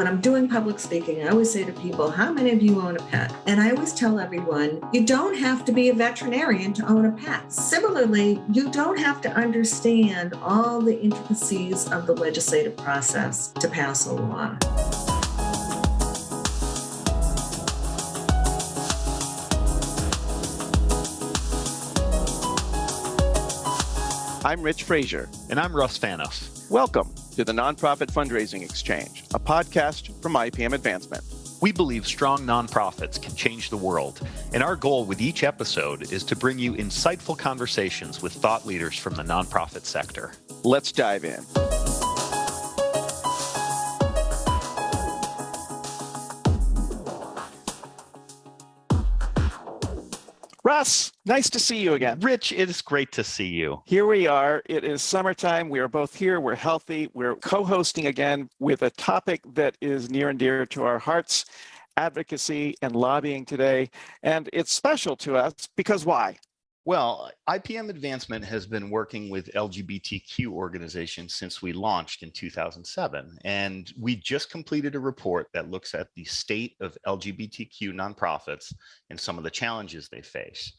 when I'm doing public speaking, I always say to people, how many of you own a pet? And I always tell everyone, you don't have to be a veterinarian to own a pet. Similarly, you don't have to understand all the intricacies of the legislative process to pass a law. I'm Rich Frazier. And I'm Russ Fanos. Welcome to the Nonprofit Fundraising Exchange, a podcast from IPM Advancement. We believe strong nonprofits can change the world, and our goal with each episode is to bring you insightful conversations with thought leaders from the nonprofit sector. Let's dive in. Russ, nice to see you again. Rich, it is great to see you. Here we are. It is summertime. We are both here. We're healthy. We're co-hosting again with a topic that is near and dear to our hearts, advocacy and lobbying today. And it's special to us because why? Well, IPM Advancement has been working with LGBTQ organizations since we launched in 2007. And we just completed a report that looks at the state of LGBTQ nonprofits and some of the challenges they face.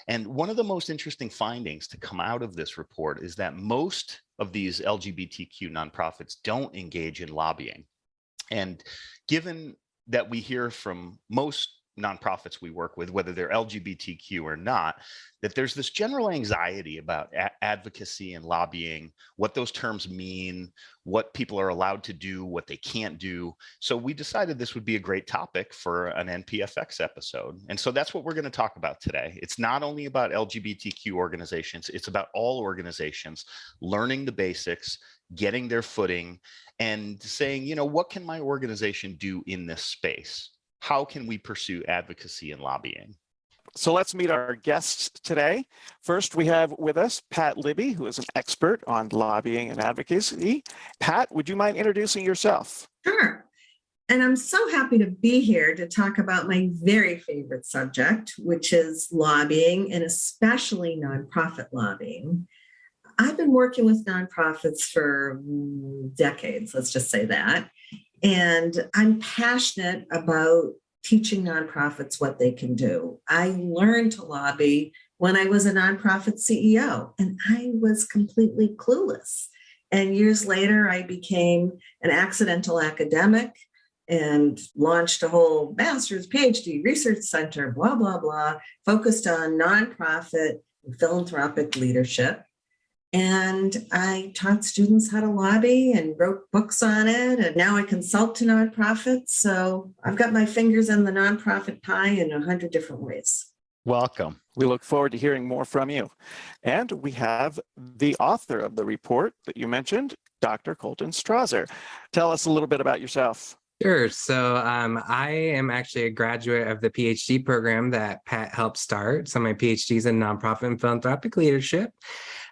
And one of the most interesting findings to come out of this report is that most of these LGBTQ nonprofits don't engage in lobbying. And given that we hear from most nonprofits we work with, whether they're LGBTQ or not, that there's this general anxiety about advocacy and lobbying, what those terms mean, what people are allowed to do, what they can't do. So we decided this would be a great topic for an NPFX episode. And so that's what we're going to talk about today. It's not only about LGBTQ organizations, it's about all organizations learning the basics, getting their footing, and saying, what can my organization do in this space? How can we pursue advocacy and lobbying? So let's meet our guests today. First, we have with us Pat Libby, who is an expert on lobbying and advocacy. Pat, would you mind introducing yourself? Sure. And I'm so happy to be here to talk about my very favorite subject, which is lobbying and especially nonprofit lobbying. I've been working with nonprofits for decades, let's just say that. And I'm passionate about teaching nonprofits what they can do. I learned to lobby when I was a nonprofit CEO, and I was completely clueless. And years later, I became an accidental academic and launched a whole master's, PhD, research center, blah, blah, blah, focused on nonprofit and philanthropic leadership. And I taught students how to lobby and wrote books on it. And now I consult to nonprofits. So I've got my fingers in the nonprofit pie in 100 different ways. Welcome. We look forward to hearing more from you. And we have the author of the report that you mentioned, Dr. Colton Strawser. Tell us a little bit about yourself. Sure. So I am actually a graduate of the PhD program that Pat helped start. So my PhD is in Nonprofit and Philanthropic Leadership.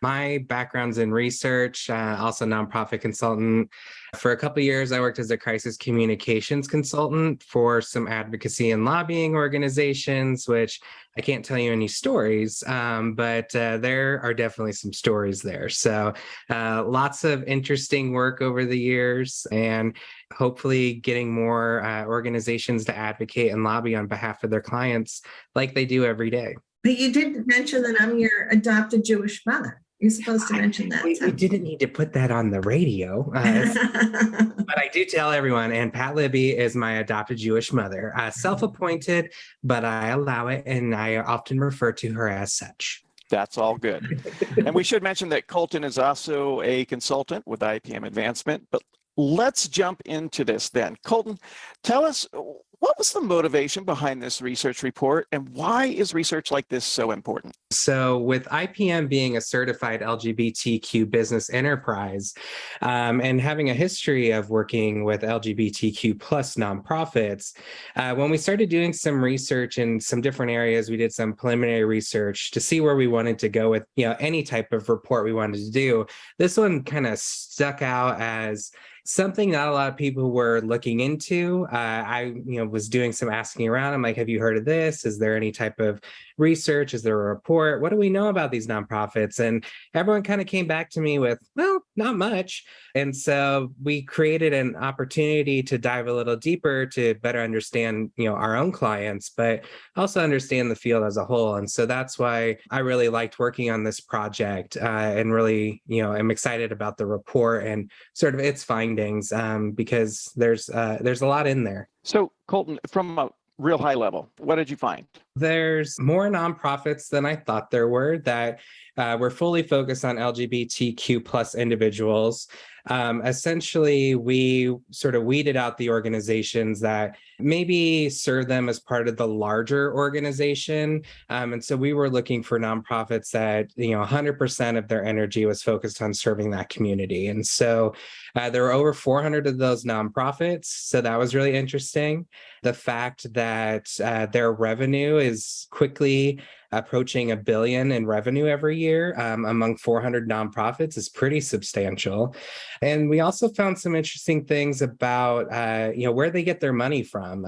My background's in research, also nonprofit consultant. For a couple of years, I worked as a crisis communications consultant for some advocacy and lobbying organizations, which I can't tell you any stories, but there are definitely some stories there. So lots of interesting work over the years, and hopefully getting more organizations to advocate and lobby on behalf of their clients like they do every day. But you did mention that I'm your adopted Jewish mother. You're supposed to mention that. We didn't need to put that on the radio, but I do tell everyone, and Pat Libby is my adopted Jewish mother, self-appointed, but I allow it, and I often refer to her as such. That's all good. And we should mention that Colton is also a consultant with IPM Advancement, but let's jump into this then. Colton, tell us, what was the motivation behind this research report, and why is research like this so important? So with IPM being a certified LGBTQ business enterprise and having a history of working with LGBTQ plus nonprofits, when we started doing some research in some different areas, we did some preliminary research to see where we wanted to go with any type of report we wanted to do. This one kind of stuck out as something not a lot of people were looking into. I was doing some asking around. I'm like, have you heard of this? Is there any type of research? Is there a report? What do we know about these nonprofits? And everyone kind of came back to me with, well, not much. And so we created an opportunity to dive a little deeper to better understand, our own clients, but also understand the field as a whole. And so that's why I really liked working on this project and really, I'm excited about the report and sort of its findings because there's a lot in there. So, Colton, from a real high level, what did you find? There's more nonprofits than I thought there were that were fully focused on LGBTQ plus individuals. Essentially, we sort of weeded out the organizations that maybe serve them as part of the larger organization. And so we were looking for nonprofits that, 100% of their energy was focused on serving that community. And so there were over 400 of those nonprofits. So that was really interesting. The fact that their revenue is quickly approaching $1 billion in revenue every year among 400 nonprofits is pretty substantial. And we also found some interesting things about, where they get their money from.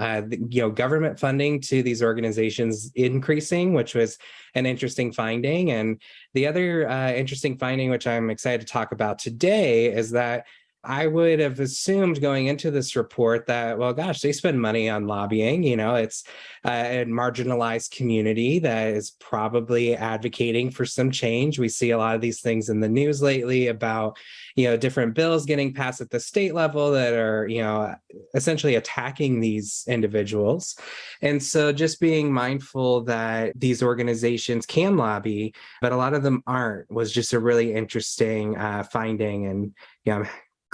Government funding to these organizations increasing, which was an interesting finding. And the other interesting finding, which I'm excited to talk about today, is that I would have assumed going into this report that, well, gosh, they spend money on lobbying. It's a marginalized community that is probably advocating for some change. We see a lot of these things in the news lately about, different bills getting passed at the state level that are, essentially attacking these individuals. And so just being mindful that these organizations can lobby, but a lot of them aren't, was just a really interesting finding. And, I'm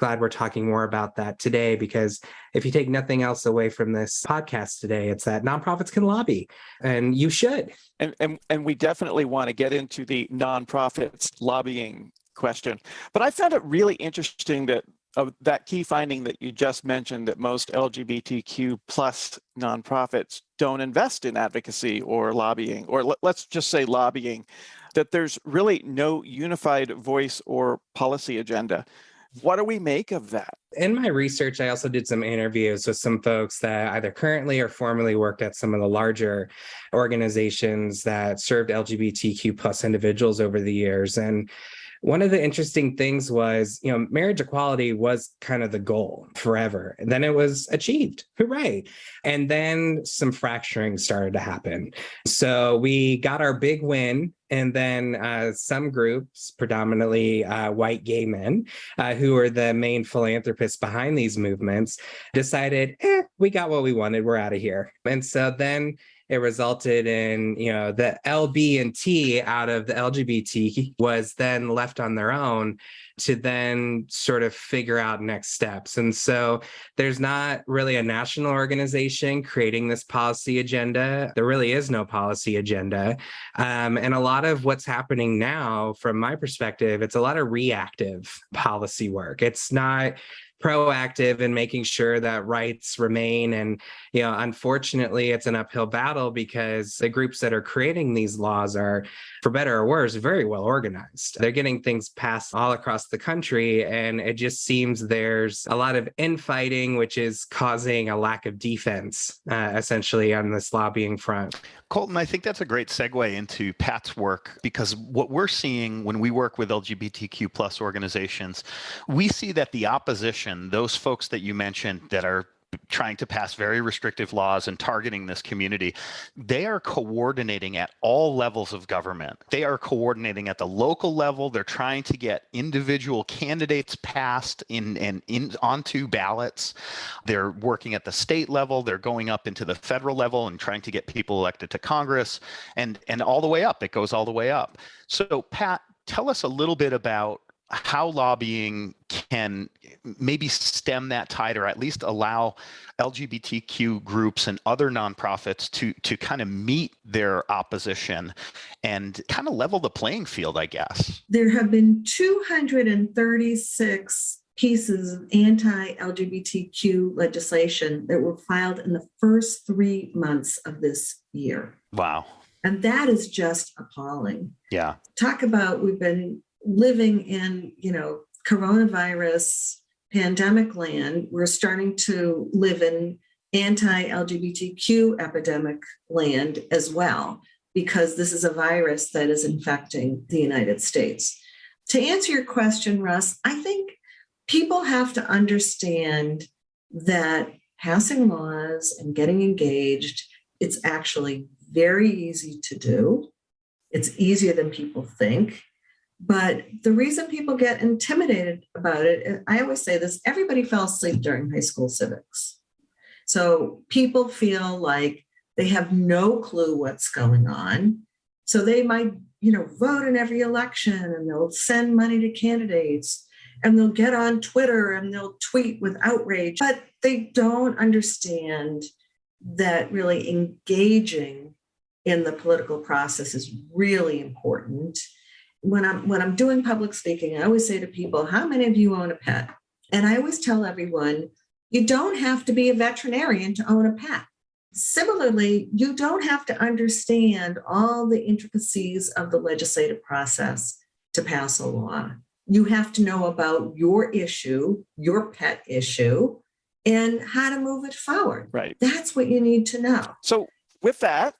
glad we're talking more about that today, because if you take nothing else away from this podcast today, it's that nonprofits can lobby, and you should. And we definitely want to get into the nonprofits lobbying question. But I found it really interesting that that key finding that you just mentioned, that most LGBTQ plus nonprofits don't invest in advocacy or lobbying, or let's just say lobbying, that there's really no unified voice or policy agenda. What do we make of that? In my research, I also did some interviews with some folks that either currently or formerly worked at some of the larger organizations that served LGBTQ plus individuals over the years. And one of the interesting things was, marriage equality was kind of the goal forever. And then it was achieved. Hooray. And then some fracturing started to happen. So we got our big win. And then some groups, predominantly white gay men, who are the main philanthropists behind these movements, decided, we got what we wanted. We're out of here. And so then it resulted in, the LB and T out of the LGBT was then left on their own to then sort of figure out next steps. And so there's not really a national organization creating this policy agenda. There really is no policy agenda. And a lot of what's happening now, from my perspective, it's a lot of reactive policy work. It's not proactive in making sure that rights remain. And, unfortunately, it's an uphill battle because the groups that are creating these laws are, for better or worse, very well organized. They're getting things passed all across the country. And it just seems there's a lot of infighting, which is causing a lack of defense, essentially, on this lobbying front. Colton, I think that's a great segue into Pat's work, because what we're seeing when we work with LGBTQ plus organizations, we see that the opposition, those folks that you mentioned that are trying to pass very restrictive laws and targeting this community, they are coordinating at all levels of government. They are coordinating at the local level. They're trying to get individual candidates passed onto ballots. They're working at the state level. They're going up into the federal level and trying to get people elected to Congress, and all the way up. It goes all the way up. So, Pat, tell us a little bit about how lobbying can maybe stem that tide, or at least allow LGBTQ groups and other nonprofits to kind of meet their opposition and kind of level the playing field, I guess. There have been 236 pieces of anti-LGBTQ legislation that were filed in the first 3 months of this year. Wow. And that is just appalling. Yeah. Talk about, we've been living in, coronavirus pandemic land. We're starting to live in anti-LGBTQ epidemic land as well, because this is a virus that is infecting the United States. To answer your question, Russ, I think people have to understand that passing laws and getting engaged, it's actually very easy to do. It's easier than people think. But the reason people get intimidated about it, I always say this, everybody fell asleep during high school civics. So people feel like they have no clue what's going on. So they might, vote in every election, and they'll send money to candidates, and they'll get on Twitter and they'll tweet with outrage, but they don't understand that really engaging in the political process is really important. When I'm doing public speaking, I always say to people, how many of you own a pet? And I always tell everyone, you don't have to be a veterinarian to own a pet. Similarly, you don't have to understand all the intricacies of the legislative process to pass a law. You have to know about your issue, your pet issue, and how to move it forward. Right. That's what you need to know. So with that,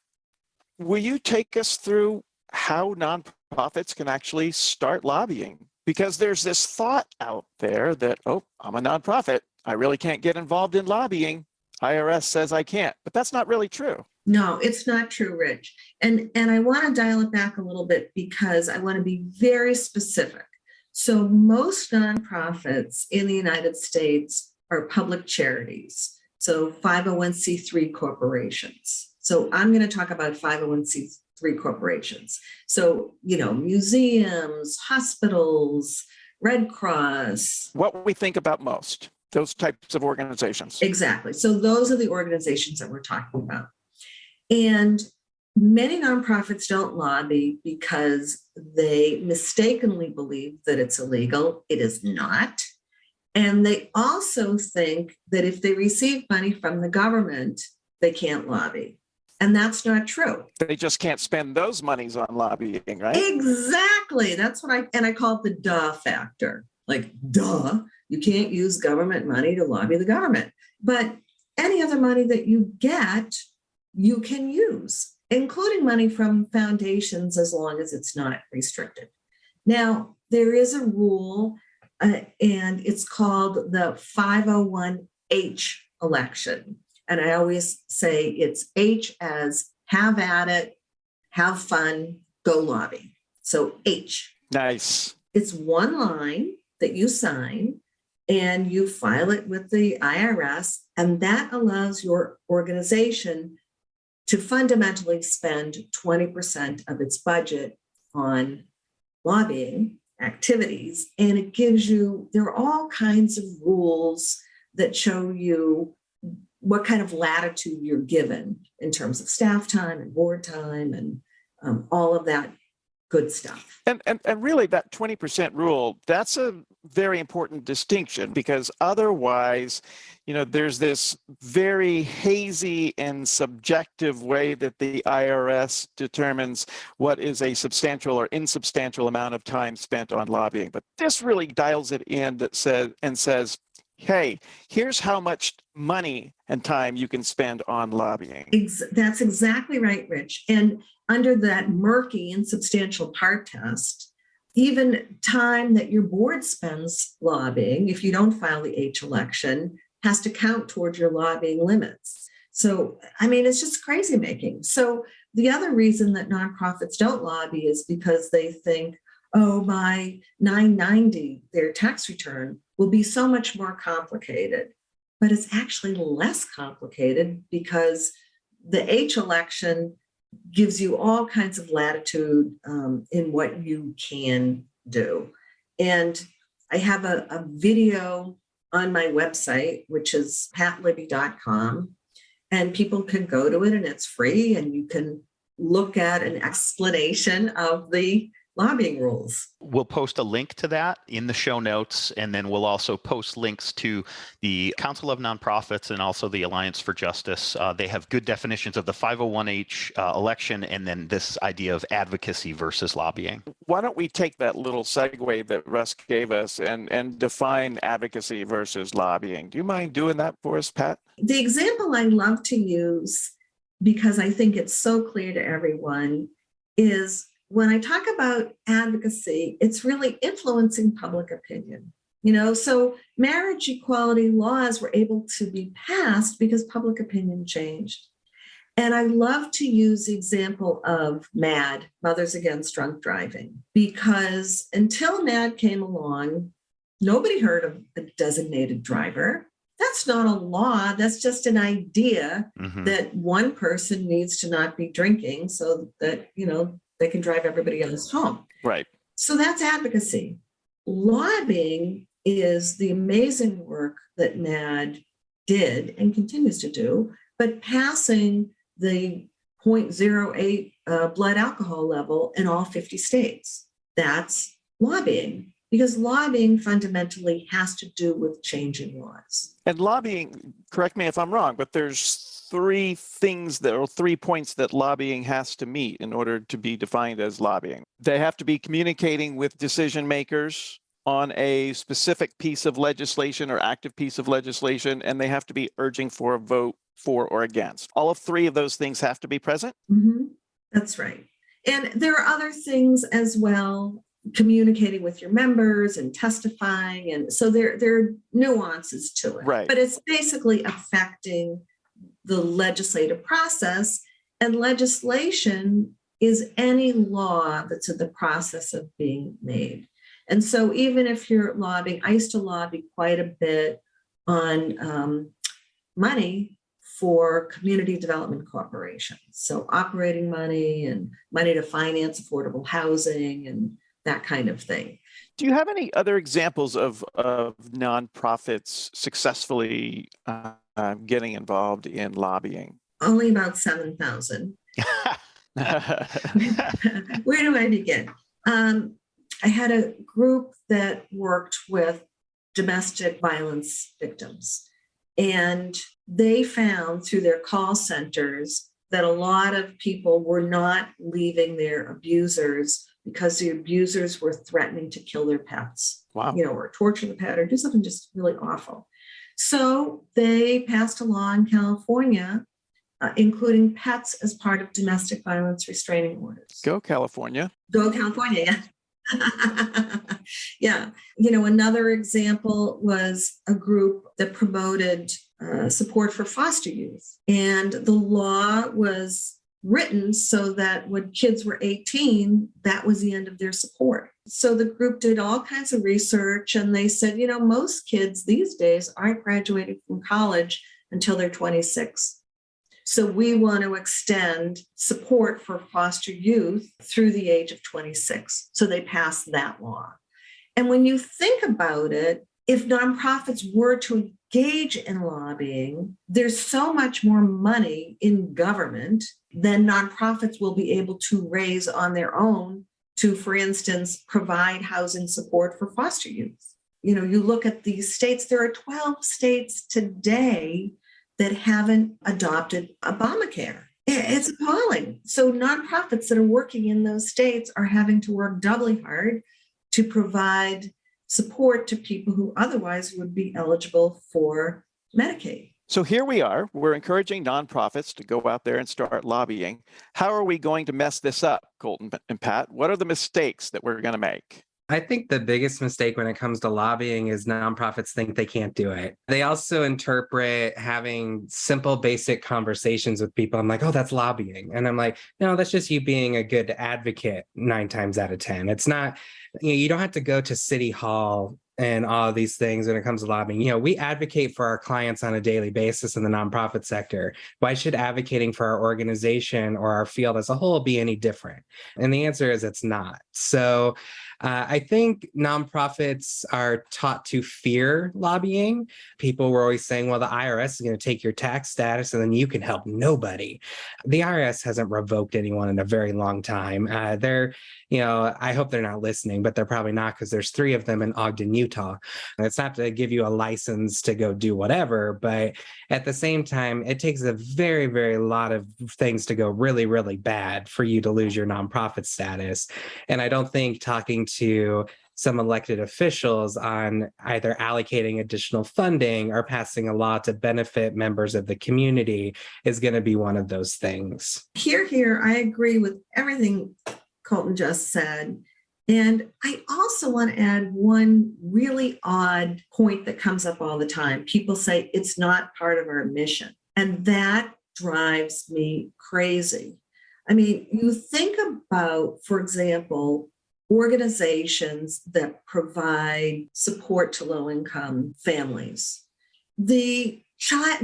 will you take us through how nonprofits can actually start lobbying? Because there's this thought out there that, oh, I'm a nonprofit, I really can't get involved in lobbying. IRS says I can't, but that's not really true. No, it's not true, Rich. And I want to dial it back a little bit because I want to be very specific. So most nonprofits in the United States are public charities, so 501c3 corporations. So I'm going to talk about 501c3 corporations. So, museums, hospitals, Red Cross. What we think about most, those types of organizations. Exactly. So those are the organizations that we're talking about. And many nonprofits don't lobby because they mistakenly believe that it's illegal. It is not. And they also think that if they receive money from the government, they can't lobby. And that's not true. They just can't spend those monies on lobbying, right? Exactly. That's what I call it the duh factor. Like, duh, you can't use government money to lobby the government. But any other money that you get, you can use, including money from foundations, as long as it's not restricted. Now, there is a rule, and it's called the 501H election. And I always say it's H as have at it, have fun, go lobby. So H. Nice. It's one line that you sign, and you file it with the IRS, and that allows your organization to fundamentally spend 20% of its budget on lobbying activities. And it gives you, there are all kinds of rules that show you what kind of latitude you're given in terms of staff time and board time and all of that good stuff. And really that 20% rule, that's a very important distinction, because otherwise, there's this very hazy and subjective way that the IRS determines what is a substantial or insubstantial amount of time spent on lobbying. But this really dials it in that says, hey, here's how much money and time you can spend on lobbying. That's exactly right, Rich. And under that murky insubstantial part test, even time that your board spends lobbying, if you don't file the H election, has to count towards your lobbying limits. So, it's just crazy making. So the other reason that nonprofits don't lobby is because they think, oh, my 990, their tax return, will be so much more complicated. But it's actually less complicated because the H election gives you all kinds of latitude in what you can do. And I have a video on my website, which is patlibby.com, and people can go to it, and it's free, and you can look at an explanation of the lobbying rules. We'll post a link to that in the show notes, and then we'll also post links to the Council of Nonprofits and also the Alliance for Justice. They have good definitions of the 501H election, and then this idea of advocacy versus lobbying. Why don't we take that little segue that Russ gave us and define advocacy versus lobbying? Do you mind doing that for us, Pat? The example I love to use, because I think it's so clear to everyone, is when I talk about advocacy, it's really influencing public opinion. So marriage equality laws were able to be passed because public opinion changed. And I love to use the example of MAD, Mothers Against Drunk Driving, because until MAD came along, nobody heard of a designated driver. That's not a law. That's just an idea that one person needs to not be drinking so that, they can drive everybody else home. Right. So that's advocacy. Lobbying is the amazing work that MAD did and continues to do, but passing the 0.08 blood alcohol level in all 50 states. That's lobbying, because lobbying fundamentally has to do with changing laws. And lobbying, correct me if I'm wrong, but there's 3 points that lobbying has to meet in order to be defined as lobbying. They have to be communicating with decision makers on a specific piece of legislation or active piece of legislation, and they have to be urging for a vote for or against. All of 3 of those things have to be present? That's right. And there are other things as well, communicating with your members and testifying. And so there are nuances to it. Right. But it's basically affecting the legislative process. And legislation is any law that's in the process of being made. And so even if you're lobbying, I used to lobby quite a bit on money for community development corporations. So operating money and money to finance affordable housing and that kind of thing. Do you have any other examples of nonprofits successfully getting involved in lobbying? Only about 7,000. Where do I begin? I had a group that worked with domestic violence victims, and they found through their call centers that a lot of people were not leaving their abusers because the abusers were threatening to kill their pets. Wow. Or torture the pet or do something just really awful. So they passed a law in California, including pets as part of domestic violence restraining orders. Go California. Go California, yeah. Yeah. Another example was a group that promoted support for foster youth. And the law was written so that when kids were 18, that was the end of their support. So the group did all kinds of research and they said, most kids these days aren't graduating from college until they're 26. So we want to extend support for foster youth through the age of 26. So they passed that law. And when you think about it, if nonprofits were to engage in lobbying, there's so much more money in government than nonprofits will be able to raise on their own to, for instance, provide housing support for foster youth. You look at these states, there are 12 states today that haven't adopted Obamacare. It's appalling. So nonprofits that are working in those states are having to work doubly hard to provide support to people who otherwise would be eligible for Medicaid. So here we are. We're encouraging nonprofits to go out there and start lobbying. How are we going to mess this up, Colton and Pat? What are the mistakes that we're going to make? I think the biggest mistake when it comes to lobbying is nonprofits think they can't do it. They also interpret having simple, basic conversations with people. I'm like, oh, that's lobbying. And I'm like, no, that's just you being a good advocate 9 times out of 10. It's not, you don't have to go to City Hall and all of these things when it comes to lobbying. We advocate for our clients on a daily basis in the nonprofit sector. Why should advocating for our organization or our field as a whole be any different? And the answer is it's not. So I think nonprofits are taught to fear lobbying. People were always saying, well, the IRS is going to take your tax status and then you can help nobody. The IRS hasn't revoked anyone in a very long time. I hope they're not listening, but they're probably not because there's 3 of them in Ogden, Utah. And it's not to give you a license to go do whatever, but at the same time, it takes a very, very lot of things to go really, really bad for you to lose your nonprofit status. And I don't think talking to some elected officials on either allocating additional funding or passing a law to benefit members of the community is going to be one of those things. Here, I agree with everything Colton just said. And I also want to add one really odd point that comes up all the time. People say it's not part of our mission. And that drives me crazy. I mean, you think about, for example, organizations that provide support to low-income families. The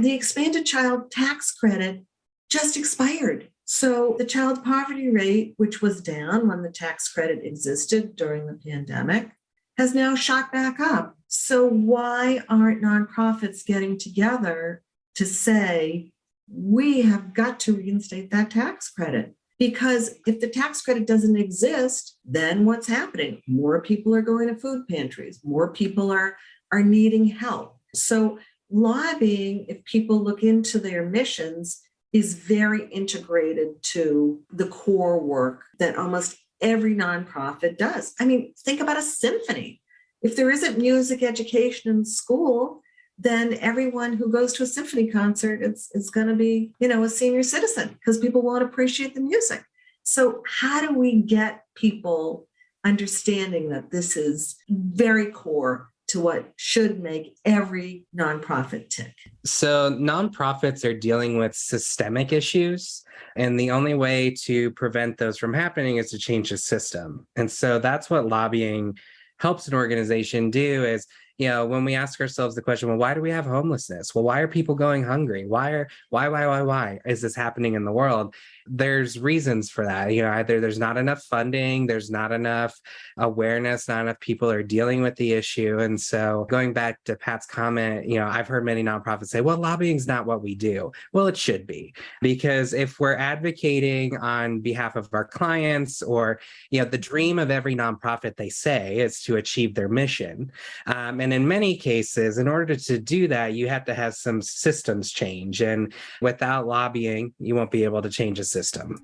expanded child tax credit just expired. So the child poverty rate, which was down when the tax credit existed during the pandemic, has now shot back up. So why aren't nonprofits getting together to say, we have got to reinstate that tax credit? Because if the tax credit doesn't exist, then what's happening? More people are going to food pantries. More people are needing help. So lobbying, if people look into their missions, is very integrated to the core work that almost every nonprofit does. I mean, think about a symphony. If there isn't music education in school, then everyone who goes to a symphony concert, it's going to be, a senior citizen because people won't appreciate the music. So how do we get people understanding that this is very core to what should make every nonprofit tick? So nonprofits are dealing with systemic issues, and the only way to prevent those from happening is to change the system. And so that's what lobbying helps an organization do is, when we ask ourselves the question, well, why do we have homelessness? Well, why are people going hungry? Why is this happening in the world? There's reasons for that. Either there's not enough funding, there's not enough awareness, not enough people are dealing with the issue. And so going back to Pat's comment, I've heard many nonprofits say, well, lobbying's not what we do. Well, it should be, because if we're advocating on behalf of our clients or, the dream of every nonprofit, they say, is to achieve their mission. And in many cases, in order to do that, you have to have some systems change. And without lobbying, you won't be able to change a system.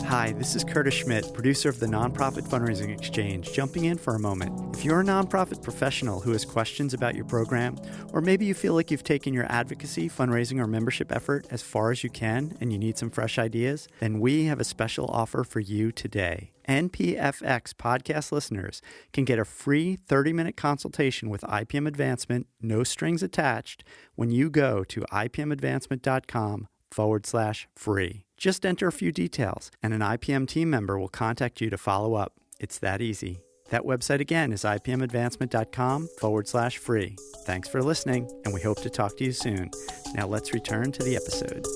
Hi, this is Curtis Schmidt, producer of the Nonprofit Fundraising Exchange, jumping in for a moment. If you're a nonprofit professional who has questions about your program, or maybe you feel like you've taken your advocacy, fundraising, or membership effort as far as you can and you need some fresh ideas, then we have a special offer for you today. NPFX podcast listeners can get a free 30-minute consultation with IPM Advancement, no strings attached, when you go to ipmadvancement.com/free. Just enter a few details, and an IPM team member will contact you to follow up. It's that easy. That website again is ipmadvancement.com/free. Thanks for listening, and we hope to talk to you soon. Now let's return to the episode.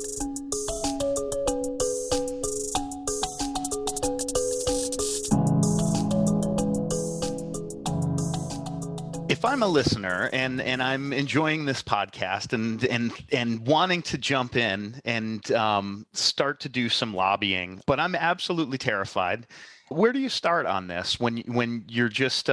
If I'm a listener and I'm enjoying this podcast and wanting to jump in and start to do some lobbying, but I'm absolutely terrified, where do you start on this when you're just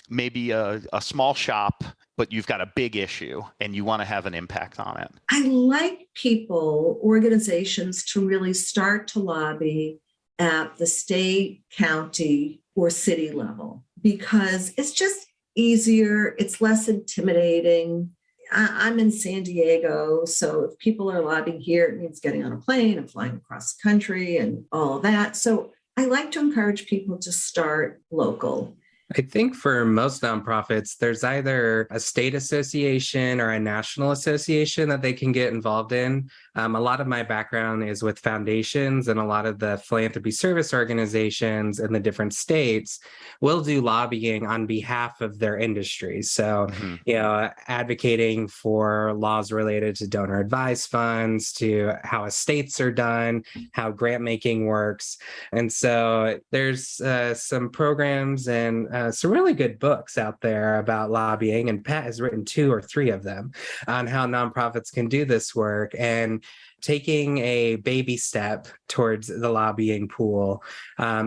maybe a small shop, but you've got a big issue and you want to have an impact on it? I like organizations to really start to lobby at the state, county, or city level because it's just easier, it's less intimidating. I'm in San Diego, so if people are lobbying here, it means getting on a plane and flying across the country and all of that. So I like to encourage people to start local. I think for most nonprofits, there's either a state association or a national association that they can get involved in. A lot of my background is with foundations, and a lot of the philanthropy service organizations in the different states will do lobbying on behalf of their industries. So, advocating for laws related to donor advised funds, to how estates are done, how grant making works. And so there's some programs and some really good books out there about lobbying, and Pat has written 2 or 3 of them on how nonprofits can do this work. And taking a baby step towards the lobbying pool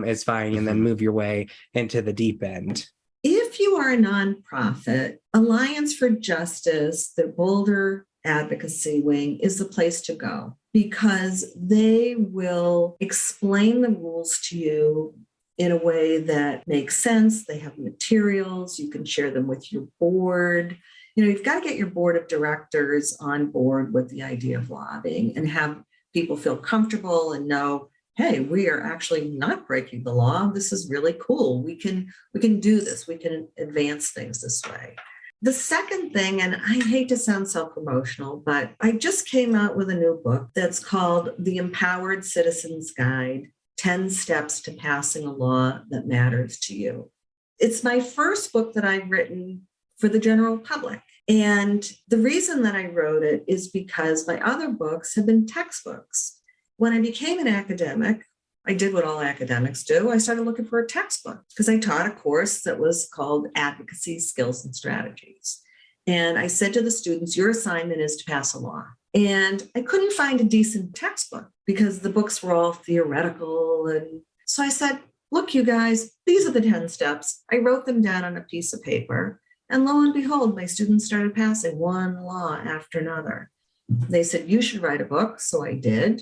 is fine, and then move your way into the deep end. If you are a nonprofit, Alliance for Justice, the Boulder Advocacy Wing, is the place to go because they will explain the rules to you in a way that makes sense. They have materials. You can share them with your board. You've got to get your board of directors on board with the idea of lobbying and have people feel comfortable and know, hey, we are actually not breaking the law. This is really cool. We can do this. We can advance things this way. The second thing, and I hate to sound self-promotional, but I just came out with a new book that's called The Empowered Citizen's Guide, 10 Steps to Passing a Law That Matters to You. It's my first book that I've written for the general public. And the reason that I wrote it is because my other books have been textbooks. When I became an academic, I did what all academics do. I started looking for a textbook because I taught a course that was called Advocacy, Skills, and Strategies. And I said to the students, your assignment is to pass a law. And I couldn't find a decent textbook because the books were all theoretical. And so I said, look, you guys, these are the 10 steps. I wrote them down on a piece of paper. And lo and behold, my students started passing one law after another. They said, you should write a book. So I did.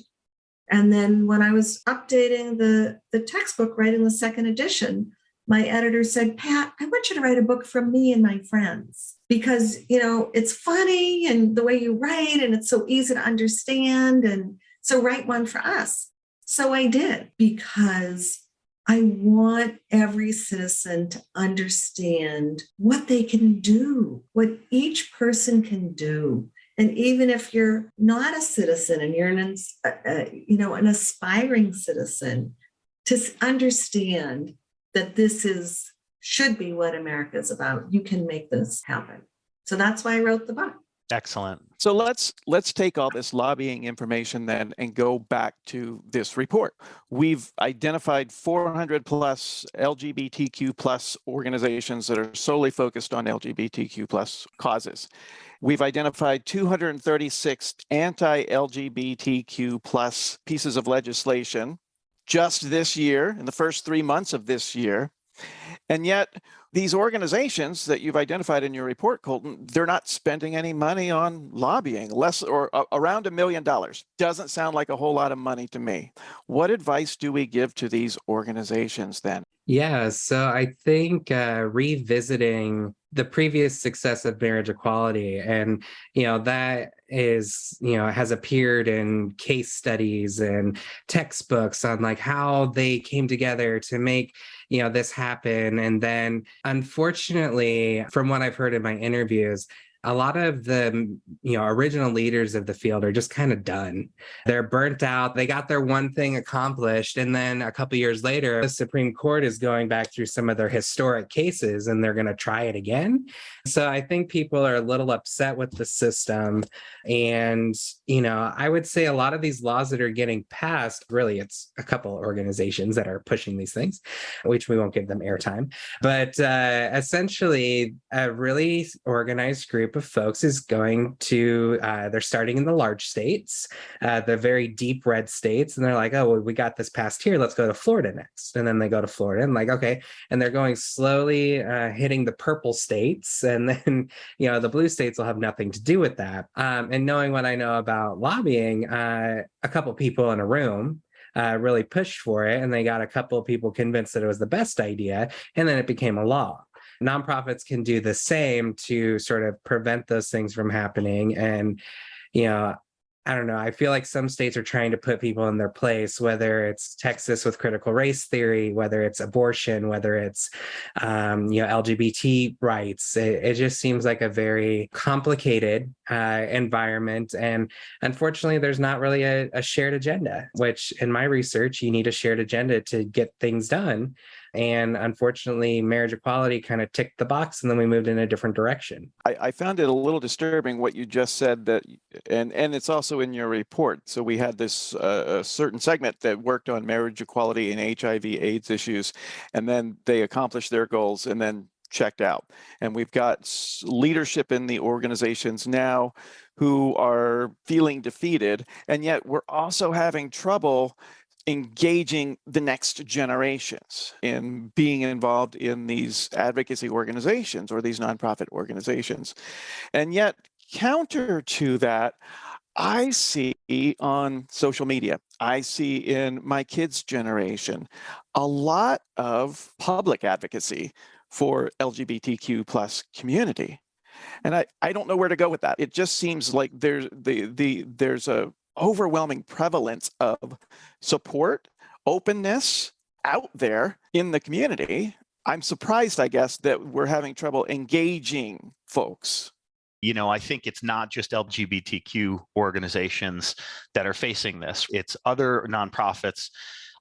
And then when I was updating the textbook, writing the second edition, my editor said, Pat, I want you to write a book from me and my friends because, it's funny and the way you write and it's so easy to understand. And so write one for us. So I did because I want every citizen to understand what they can do, what each person can do. And even if you're not a citizen and you're an aspiring citizen, to understand that this should be what America is about. You can make this happen. So that's why I wrote the book. Excellent. So let's take all this lobbying information then and go back to this report. We've identified 400 plus LGBTQ plus organizations that are solely focused on LGBTQ plus causes. We've identified 236 anti-LGBTQ plus pieces of legislation just this year, in the first 3 months of this year. And yet, these organizations that you've identified in your report, Colton, they're not spending any money on lobbying, less or around $1 million. Doesn't sound like a whole lot of money to me. What advice do we give to these organizations then? Yeah, so I think revisiting the previous success of marriage equality, and that is has appeared in case studies and textbooks on like how they came together to make this happen. And then unfortunately, from what I've heard in my interviews, a lot of the original leaders of the field are just kind of done. They're burnt out. They got their one thing accomplished. And then a couple of years later, the Supreme Court is going back through some of their historic cases and they're going to try it again. So I think people are a little upset with the system. And, I would say a lot of these laws that are getting passed, really, it's a couple organizations that are pushing these things, which we won't give them airtime. But essentially, a really organized group of folks is going to, they're starting in the large states, the very deep red states. And they're like, oh, well, we got this passed here. Let's go to Florida next. And then they go to Florida and like, okay. And they're going slowly hitting the purple states. And then, the blue states will have nothing to do with that. And knowing what I know about lobbying, a couple people in a room really pushed for it. And they got a couple of people convinced that it was the best idea. And then it became a law. Nonprofits can do the same to sort of prevent those things from happening. And, I don't know, I feel like some states are trying to put people in their place, whether it's Texas with critical race theory, whether it's abortion, whether it's, LGBT rights. It just seems like a very complicated environment. And unfortunately, there's not really a shared agenda, which in my research, you need a shared agenda to get things done. And unfortunately, marriage equality kind of ticked the box and then we moved in a different direction. I found it a little disturbing what you just said, that, and it's also in your report. So we had this a certain segment that worked on marriage equality and HIV/AIDS issues, and then they accomplished their goals and then checked out. And we've got leadership in the organizations now who are feeling defeated, and yet we're also having trouble engaging the next generations in being involved in these advocacy organizations or these nonprofit organizations. And yet, counter to that, I see on social media, I see in my kids' generation, a lot of public advocacy for LGBTQ plus community. And I don't know where to go with that. It just seems like there's a overwhelming prevalence of support, openness out there in the community. I'm surprised, I guess, that we're having trouble engaging folks. I think it's not just LGBTQ organizations that are facing this. It's other nonprofits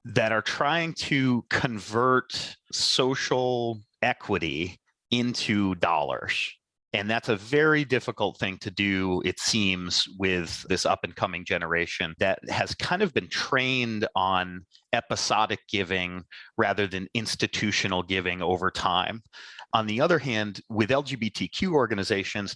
that are trying to convert social equity into dollars. And that's a very difficult thing to do, it seems, with this up and coming generation that has kind of been trained on episodic giving rather than institutional giving over time. On the other hand, with LGBTQ organizations,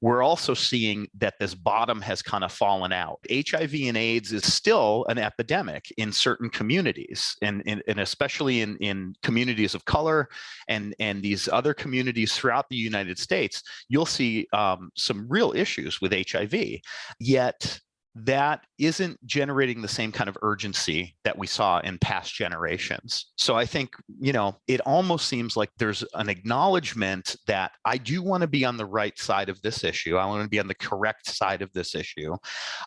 we're also seeing that this bottom has kind of fallen out. HIV and AIDS is still an epidemic in certain communities, and especially in communities of color and these other communities throughout the United States. You'll see some real issues with HIV, yet that isn't generating the same kind of urgency that we saw in past generations. So I think, it almost seems like there's an acknowledgement that I do want to be on the right side of this issue. I want to be on the correct side of this issue.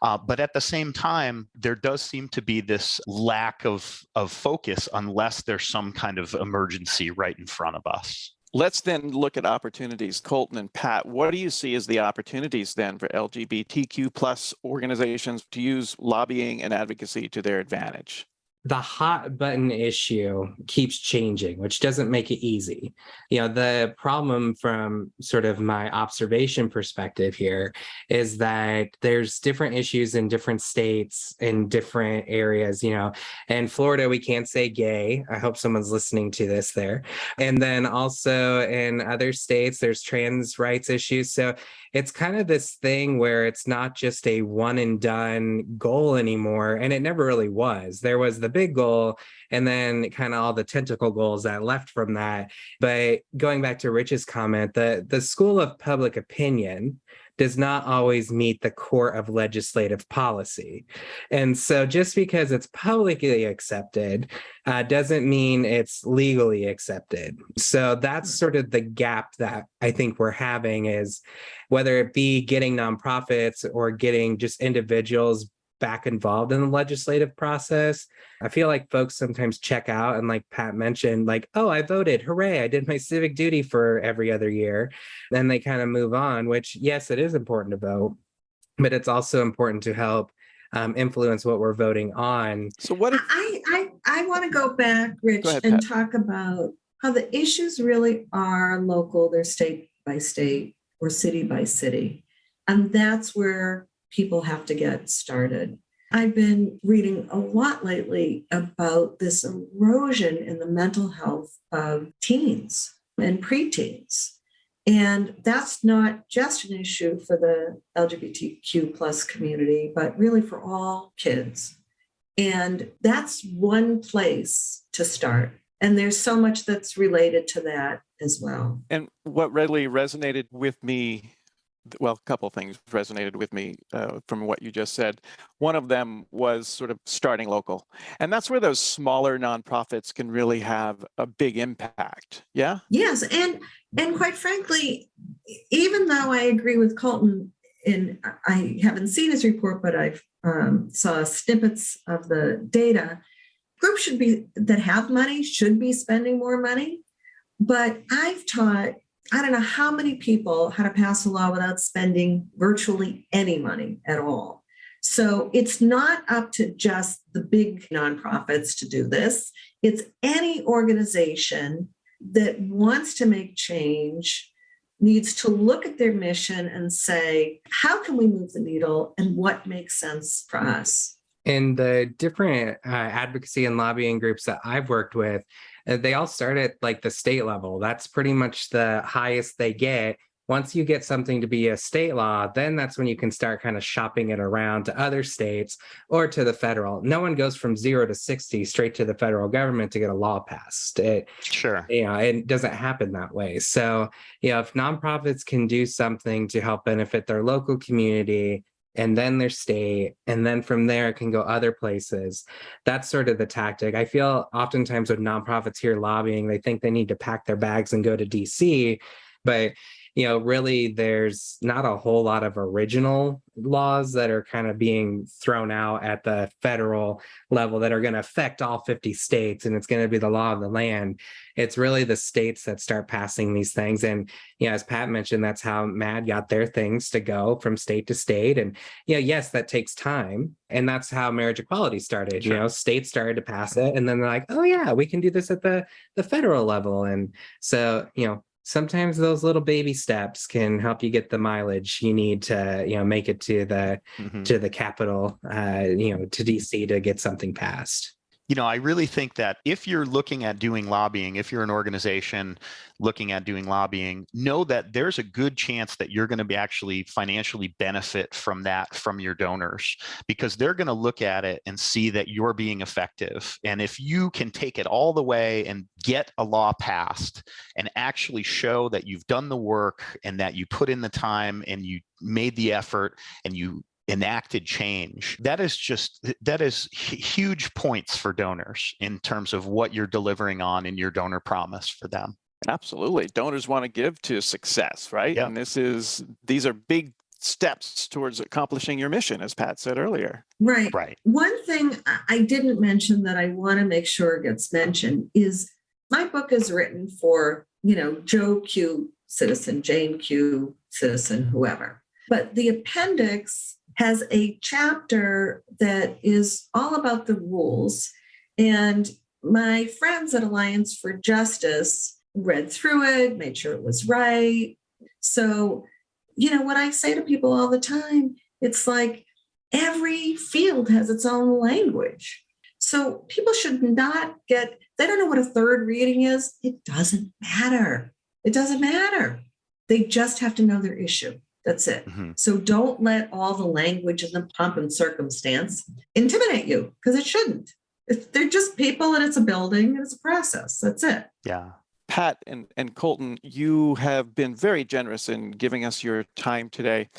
But at the same time, there does seem to be this lack of focus unless there's some kind of emergency right in front of us. Let's then look at opportunities. Colton and Pat, what do you see as the opportunities then for LGBTQ plus organizations to use lobbying and advocacy to their advantage? The hot button issue keeps changing, which doesn't make it easy. The problem from sort of my observation perspective here is that there's different issues in different states, in different areas. In Florida, we can't say gay. I hope someone's listening to this there. And then also in other states, there's trans rights issues. So it's kind of this thing where it's not just a one and done goal anymore. And it never really was. There was the big goal and then kind of all the tentacle goals that left from that. But going back to Rich's comment, the school of public opinion does not always meet the core of legislative policy. And so just because it's publicly accepted doesn't mean it's legally accepted. So that's sort of the gap that I think we're having, is whether it be getting nonprofits or getting just individuals back involved in the legislative process. I feel like folks sometimes check out and, like Pat mentioned, like, oh, I voted, hooray, I did my civic duty for every other year. Then they kind of move on, which, yes, it is important to vote, but it's also important to help influence what we're voting on. So what if I want to go back, Rich, Go ahead, and Pat. talk about how the issues really are local, they're state by state or city by city. And that's where people have to get started. I've been reading a lot lately about this erosion in the mental health of teens and preteens. And that's not just an issue for the LGBTQ plus community, but really for all kids. And that's one place to start. And there's so much that's related to that as well. And what really resonated with me, well, a couple of things resonated with me from what you just said. One of them was sort of starting local. And that's where those smaller nonprofits can really have a big impact. Yeah? Yes. And quite frankly, even though I agree with Colton, and I haven't seen his report, but I've saw snippets of the data, groups that have money should be spending more money. But I've taught, I don't know how many people how to pass a law without spending virtually any money at all. So it's not up to just the big nonprofits to do this. It's any organization that wants to make change needs to look at their mission and say, how can we move the needle and what makes sense for us? And the different advocacy and lobbying groups that I've worked with, they all start at like the state level. That's pretty much the highest they get. Once you get something to be a state law, then that's when you can start kind of shopping it around to other states or to the federal. No one goes from 0 to 60 straight to the federal government to get a law passed. Sure. It doesn't happen that way. So, if nonprofits can do something to help benefit their local community, and then their state, and then from there it can go other places. That's sort of the tactic. I feel oftentimes when nonprofits hear lobbying, they think they need to pack their bags and go to DC, but really there's not a whole lot of original laws that are kind of being thrown out at the federal level that are going to affect all 50 states, and it's going to be the law of the land. It's really the states that start passing these things. And, as Pat mentioned, that's how MAD got their things to go from state to state. And, yes, that takes time. And that's how marriage equality started. Sure. States started to pass it, and then they're like, oh yeah, we can do this at the federal level. And so, sometimes those little baby steps can help you get the mileage you need to, make it to the capital, to DC to get something passed. I really think that if you're looking at doing lobbying, if you're an organization looking at doing lobbying, know that there's a good chance that you're going to be actually financially benefit from that from your donors, because they're going to look at it and see that you're being effective. And if you can take it all the way and get a law passed and actually show that you've done the work and that you put in the time and you made the effort and you enacted change, that is huge points for donors in terms of what you're delivering on in your donor promise for them. Absolutely. Donors want to give to success, right? Yep. And these are big steps towards accomplishing your mission, as Pat said earlier. Right. Right. One thing I didn't mention that I want to make sure gets mentioned is my book is written for, Joe Q citizen, Jane Q citizen, whoever. But the appendix has a chapter that is all about the rules. And my friends at Alliance for Justice read through it, made sure it was right. So, what I say to people all the time, it's like every field has its own language. So people should not they don't know what a third reading is. It doesn't matter. It doesn't matter. They just have to know their issue. That's it. Mm-hmm. So don't let all the language and the pomp and circumstance intimidate you, because it shouldn't. They're just people, and it's a building, and it's a process. That's it. Yeah. Pat and Colton, you have been very generous in giving us your time today.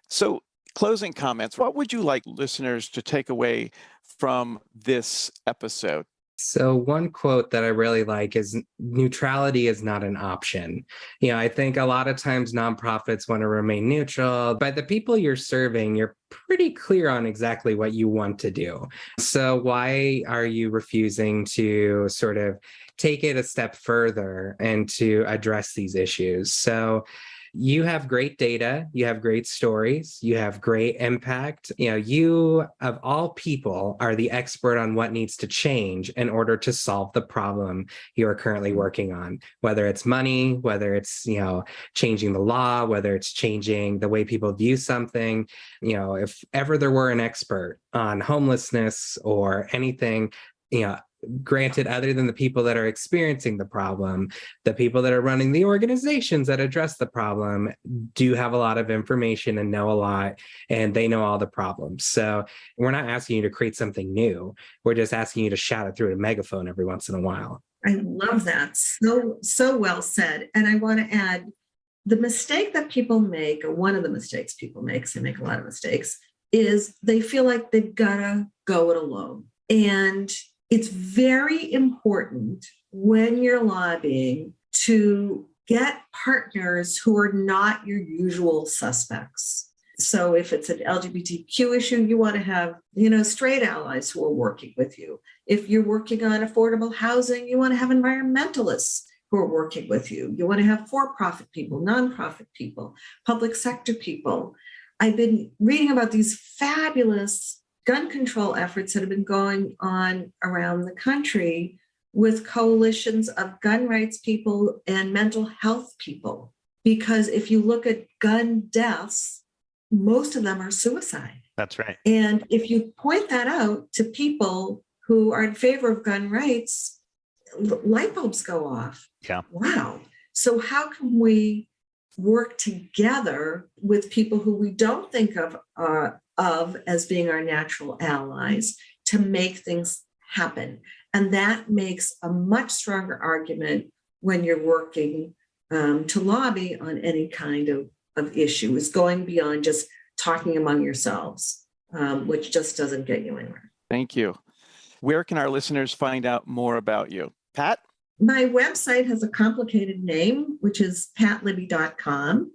So, closing comments, what would you like listeners to take away from this episode? So one quote that I really like is neutrality is not an option. I think a lot of times nonprofits want to remain neutral, but the people you're serving, you're pretty clear on exactly what you want to do. So why are you refusing to sort of take it a step further and to address these issues? So you have great data, you have great stories, you have great impact. You, of all people, are the expert on what needs to change in order to solve the problem you are currently working on, whether it's money, whether it's, changing the law, whether it's changing the way people view something. If ever there were an expert on homelessness or anything, granted, other than the people that are experiencing the problem, the people that are running the organizations that address the problem do have a lot of information and know a lot, and they know all the problems. So we're not asking you to create something new. We're just asking you to shout it through a megaphone every once in a while. I love that. So well said. And I want to add, the mistake that people make, or one of the mistakes people make, because they make a lot of mistakes, is they feel like they've got to go it alone. And it's very important when you're lobbying to get partners who are not your usual suspects. So if it's an LGBTQ issue, you want to have, straight allies who are working with you. If you're working on affordable housing, you want to have environmentalists who are working with you. You want to have for-profit people, nonprofit people, public sector people. I've been reading about these fabulous gun control efforts that have been going on around the country with coalitions of gun rights people and mental health people. Because if you look at gun deaths, most of them are suicide. That's right. And if you point that out to people who are in favor of gun rights, light bulbs go off. Yeah. Wow. So how can we work together with people who we don't think of as being our natural allies to make things happen? And that makes a much stronger argument when you're working to lobby on any kind of issue. Is going beyond just talking among yourselves, which just doesn't get you anywhere. Thank you. Where can our listeners find out more about you? Pat? My website has a complicated name, which is patlibby.com.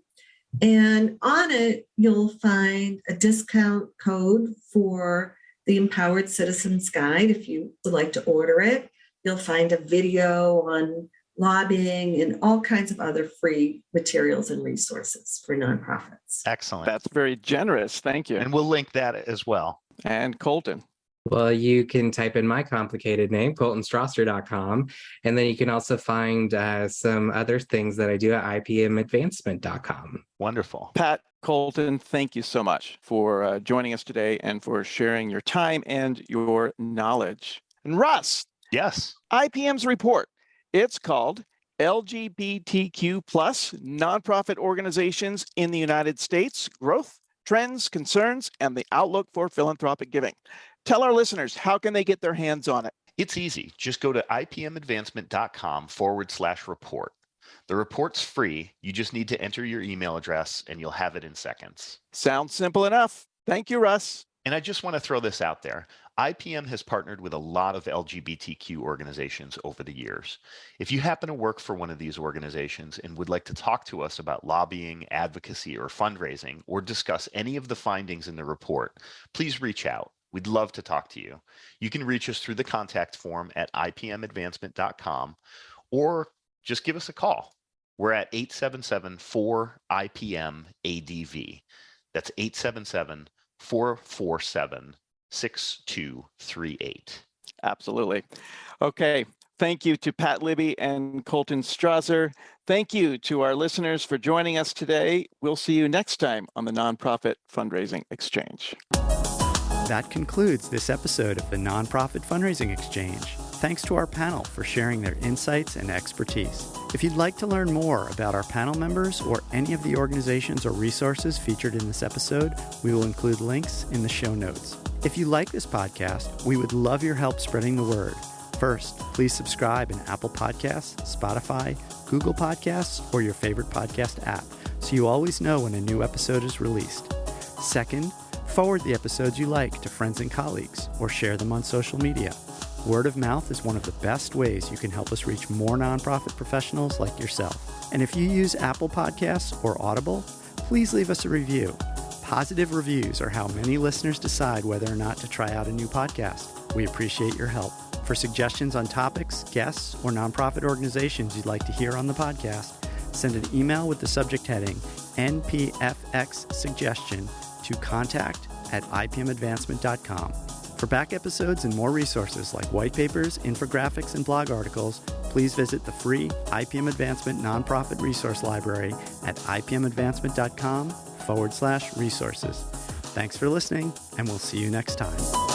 And on it, you'll find a discount code for the Empowered Citizens Guide if you would like to order it. You'll find a video on lobbying and all kinds of other free materials and resources for nonprofits. Excellent. That's very generous. Thank you. And we'll link that as well. And Colton? Well, you can type in my complicated name, coltonstrawser.com, and then you can also find some other things that I do at ipmadvancement.com. Wonderful. Pat, Colton, thank you so much for joining us today and for sharing your time and your knowledge. And Russ? Yes. IPM's report. It's called LGBTQ plus Nonprofit Organizations in the United States, Growth, Trends, Concerns, and the Outlook for Philanthropic Giving. Tell our listeners, how can they get their hands on it? It's easy. Just go to ipmadvancement.com/report. The report's free. You just need to enter your email address and you'll have it in seconds. Sounds simple enough. Thank you, Russ. And I just want to throw this out there. IPM has partnered with a lot of LGBTQ organizations over the years. If you happen to work for one of these organizations and would like to talk to us about lobbying, advocacy, or fundraising, or discuss any of the findings in the report, please reach out. We'd love to talk to you. You can reach us through the contact form at ipmadvancement.com or just give us a call. We're at 877-4-IPM-ADV. That's 877-447-6238. Absolutely. Okay. Thank you to Pat Libby and Colton Strawser. Thank you to our listeners for joining us today. We'll see you next time on the Nonprofit Fundraising Exchange. That concludes this episode of the Nonprofit Fundraising Exchange. Thanks to our panel for sharing their insights and expertise. If you'd like to learn more about our panel members or any of the organizations or resources featured in this episode, we will include links in the show notes. If you like this podcast, we would love your help spreading the word. First, please subscribe in Apple Podcasts, Spotify, Google Podcasts, or your favorite podcast app so you always know when a new episode is released. Second, forward the episodes you like to friends and colleagues or share them on social media. Word of mouth is one of the best ways you can help us reach more nonprofit professionals like yourself. And if you use Apple Podcasts or Audible, please leave us a review. Positive reviews are how many listeners decide whether or not to try out a new podcast. We appreciate your help. For suggestions on topics, guests, or nonprofit organizations you'd like to hear on the podcast, send an email with the subject heading NPFX Suggestion to contact@ipmadvancement.com. For back episodes and more resources like white papers, infographics, and blog articles, please visit the free IPM Advancement Nonprofit Resource Library at ipmadvancement.com/resources. Thanks for listening, and we'll see you next time.